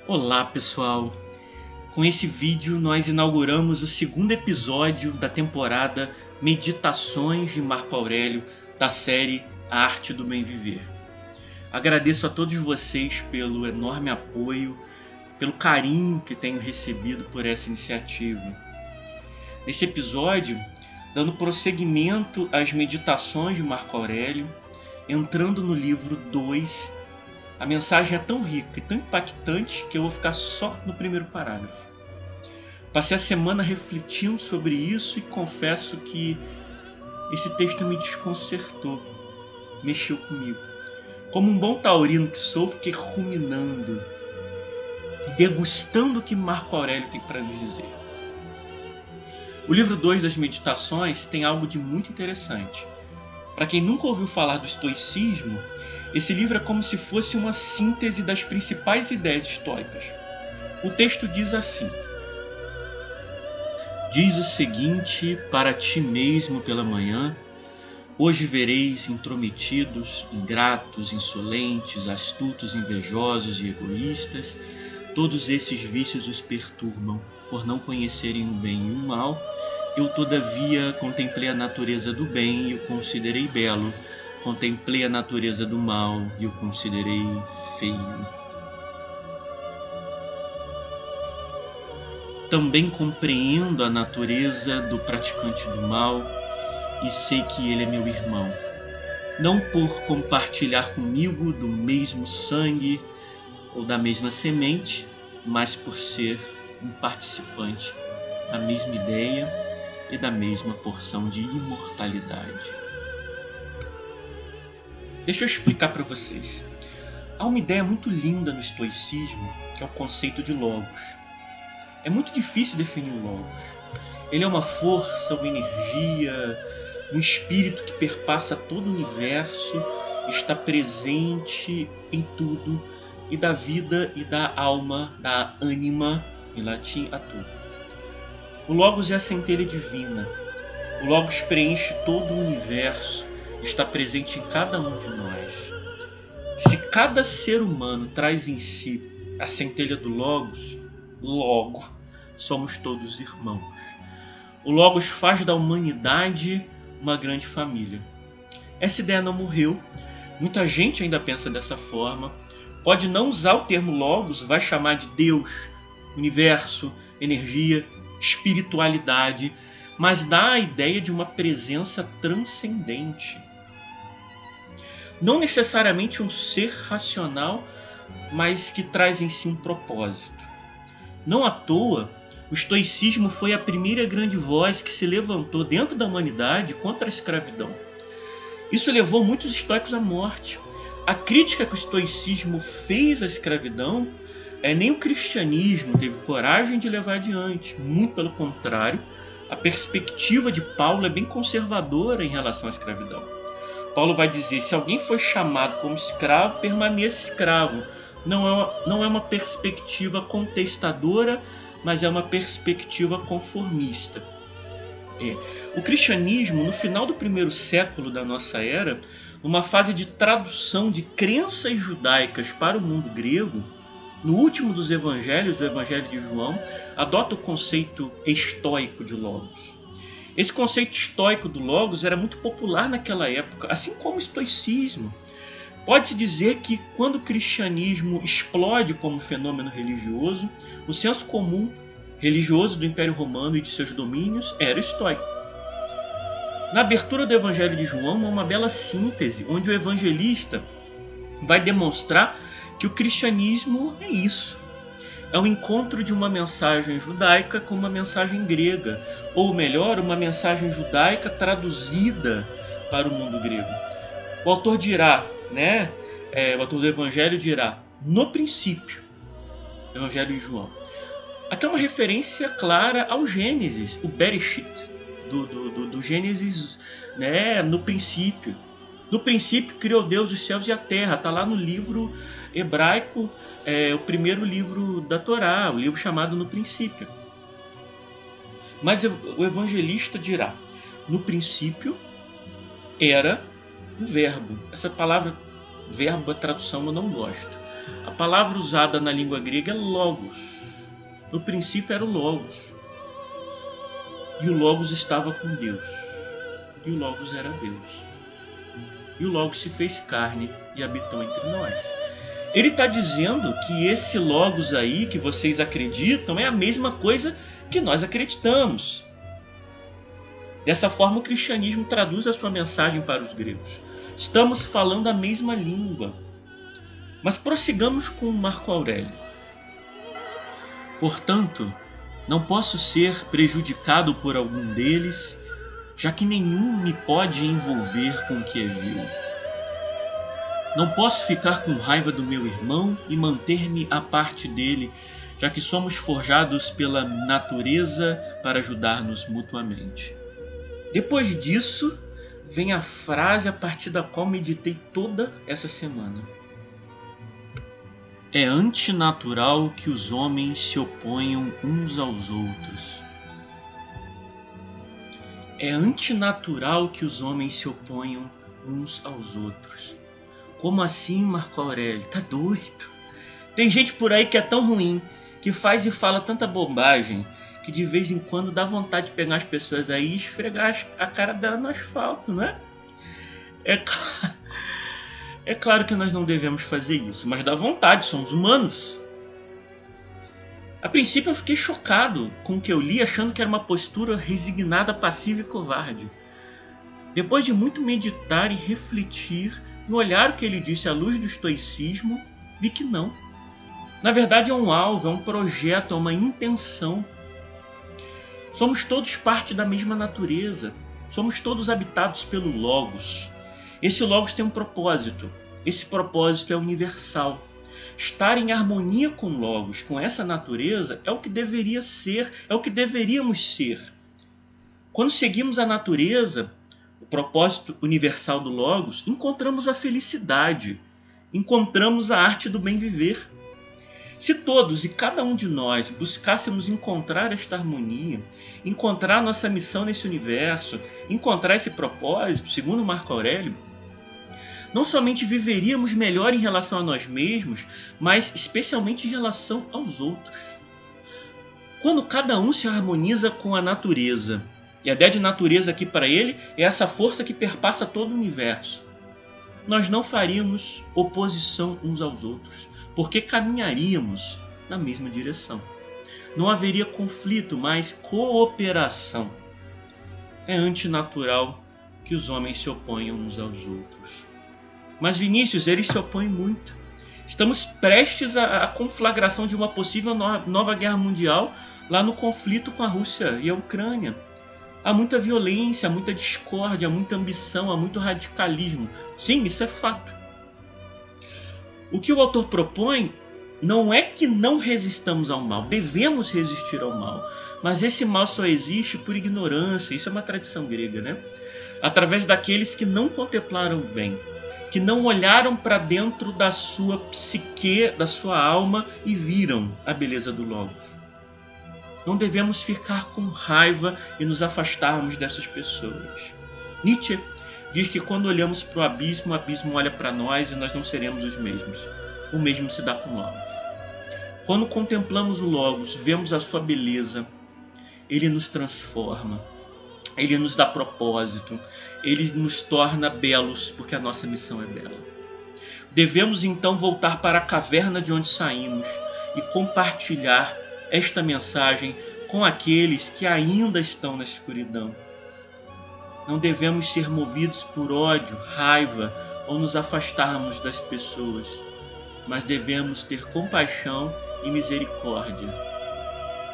Olá pessoal, com esse vídeo nós inauguramos o segundo episódio da temporada Meditações de Marco Aurélio da série A Arte do Bem Viver. Agradeço a todos vocês pelo enorme apoio, pelo carinho que tenho recebido por essa iniciativa. Nesse episódio, dando prosseguimento às Meditações de Marco Aurélio, entrando no livro 2, a mensagem é tão rica e tão impactante que eu vou ficar só no primeiro parágrafo. Passei a semana refletindo sobre isso e confesso que esse texto me desconcertou, mexeu comigo. Como um bom taurino que sou, fiquei ruminando e degustando o que Marco Aurélio tem para nos dizer. O livro 2 das Meditações tem algo de muito interessante. Para quem nunca ouviu falar do estoicismo, esse livro é como se fosse uma síntese das principais ideias estoicas. O texto diz assim: diz o seguinte para ti mesmo pela manhã: hoje vereis intrometidos, ingratos, insolentes, astutos, invejosos e egoístas. Todos esses vícios os perturbam, por não conhecerem o bem e o mal. Eu, todavia, contemplei a natureza do bem e o considerei belo. Contemplei a natureza do mal e o considerei feio. Também compreendo a natureza do praticante do mal e sei que ele é meu irmão. Não por compartilhar comigo do mesmo sangue ou da mesma semente, mas por ser um participante da mesma ideia e da mesma porção de imortalidade. Deixa eu explicar para vocês. Há uma ideia muito linda no estoicismo, que é o conceito de logos. É muito difícil definir o logos. Ele é uma força, uma energia, um espírito que perpassa todo o universo, está presente em tudo e dá vida e dá alma, dá ânima, em latim, a tudo. O Logos é a centelha divina. O Logos preenche todo o universo, está presente em cada um de nós. Se cada ser humano traz em si a centelha do Logos, logo somos todos irmãos. O Logos faz da humanidade uma grande família. Essa ideia não morreu, muita gente ainda pensa dessa forma. Pode não usar o termo Logos, vai chamar de Deus, universo, energia, espiritualidade, mas dá a ideia de uma presença transcendente. Não necessariamente um ser racional, mas que traz em si um propósito. Não à toa, o estoicismo foi a primeira grande voz que se levantou dentro da humanidade contra a escravidão. Isso levou muitos estoicos à morte. A crítica que o estoicismo fez à escravidão nem o cristianismo teve coragem de levar adiante. Muito pelo contrário, a perspectiva de Paulo é bem conservadora em relação à escravidão. Paulo vai dizer: se alguém foi chamado como escravo, permaneça escravo. Não é uma perspectiva contestadora, mas é uma perspectiva conformista. O cristianismo, no final do primeiro século da nossa era, numa fase de tradução de crenças judaicas para o mundo grego, no último dos evangelhos, do Evangelho de João, adota o conceito estoico de Logos. Esse conceito estoico do Logos era muito popular naquela época, assim como o estoicismo. Pode-se dizer que quando o cristianismo explode como fenômeno religioso, o senso comum religioso do Império Romano e de seus domínios era estoico. Na abertura do Evangelho de João há uma bela síntese, onde o evangelista vai demonstrar que o cristianismo é isso. É um encontro de uma mensagem judaica com uma mensagem grega, ou melhor, uma mensagem judaica traduzida para o mundo grego. O autor dirá, o autor do Evangelho dirá: no princípio, Evangelho de João. Aqui é uma referência clara ao Gênesis, o Bereshit, do Gênesis, no princípio. No princípio criou Deus os céus e a terra. Está lá no livro hebraico, o primeiro livro da Torá, o livro chamado No Princípio. Mas o evangelista dirá: no princípio era o verbo. Essa palavra verbo, a tradução eu não gosto. A palavra usada na língua grega é logos. No princípio era o logos. E o logos estava com Deus. E o logos era Deus. E o logos se fez carne e habitou entre nós. Ele está dizendo que esse logos aí que vocês acreditam é a mesma coisa que nós acreditamos. Dessa forma o cristianismo traduz a sua mensagem para os gregos. Estamos falando a mesma língua. Mas prossigamos com Marco Aurélio. Portanto, não posso ser prejudicado por algum deles, já que nenhum me pode envolver com o que é vil. Não posso ficar com raiva do meu irmão e manter-me à parte dele, já que somos forjados pela natureza para ajudar-nos mutuamente. Depois disso, vem a frase a partir da qual meditei toda essa semana. É antinatural que os homens se oponham uns aos outros. É antinatural que os homens se oponham uns aos outros. Como assim, Marco Aurélio? Tá doido? Tem gente por aí que é tão ruim, que faz e fala tanta bobagem, que de vez em quando dá vontade de pegar as pessoas aí e esfregar a cara dela no asfalto, não é? É claro que nós não devemos fazer isso, mas dá vontade, somos humanos. A princípio eu fiquei chocado com o que eu li, achando que era uma postura resignada, passiva e covarde. Depois de muito meditar e refletir e olhar o que ele disse à luz do estoicismo, vi que não. Na verdade é um alvo, é um projeto, é uma intenção. Somos todos parte da mesma natureza. Somos todos habitados pelo Logos. Esse Logos tem um propósito. Esse propósito é universal. Estar em harmonia com o Logos, com essa natureza, é o que deveria ser, é o que deveríamos ser. Quando seguimos a natureza, o propósito universal do Logos, encontramos a felicidade, encontramos a arte do bem viver. Se todos e cada um de nós buscássemos encontrar esta harmonia, encontrar nossa missão nesse universo, encontrar esse propósito, segundo Marco Aurélio, não somente viveríamos melhor em relação a nós mesmos, mas especialmente em relação aos outros. Quando cada um se harmoniza com a natureza, e a ideia de natureza aqui para ele é essa força que perpassa todo o universo, nós não faríamos oposição uns aos outros, porque caminharíamos na mesma direção. Não haveria conflito, mas cooperação. É antinatural que os homens se oponham uns aos outros. Mas Vinícius, eles se opõem muito. Estamos prestes à conflagração de uma possível nova guerra mundial lá no conflito com a Rússia e a Ucrânia. Há muita violência, há muita discórdia, há muita ambição, há muito radicalismo. Sim, isso é fato. O que o autor propõe não é que não resistamos ao mal, devemos resistir ao mal, mas esse mal só existe por ignorância, isso é uma tradição grega, né? Através daqueles que não contemplaram o bem, que não olharam para dentro da sua psique, da sua alma e viram a beleza do Logos. Não devemos ficar com raiva e nos afastarmos dessas pessoas. Nietzsche diz que quando olhamos para o abismo olha para nós e nós não seremos os mesmos. O mesmo se dá com Logos. Quando contemplamos o Logos, vemos a sua beleza, ele nos transforma, ele nos dá propósito, ele nos torna belos, porque a nossa missão é bela. Devemos então voltar para a caverna de onde saímos e compartilhar esta mensagem com aqueles que ainda estão na escuridão. Não devemos ser movidos por ódio, raiva ou nos afastarmos das pessoas, mas devemos ter compaixão e misericórdia,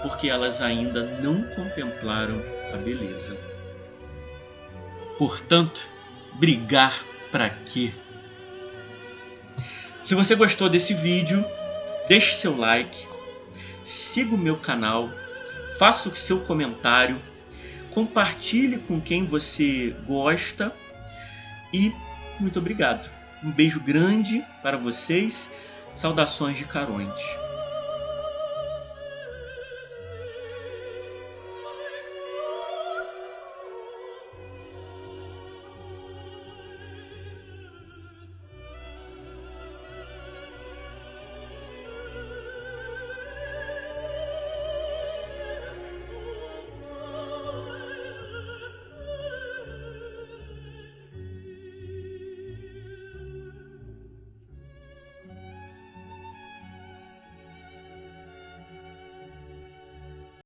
porque elas ainda não contemplaram a beleza. Portanto, brigar pra quê? Se você gostou desse vídeo, deixe seu like, siga o meu canal, faça o seu comentário, compartilhe com quem você gosta e muito obrigado. Um beijo grande para vocês, saudações de Caronte.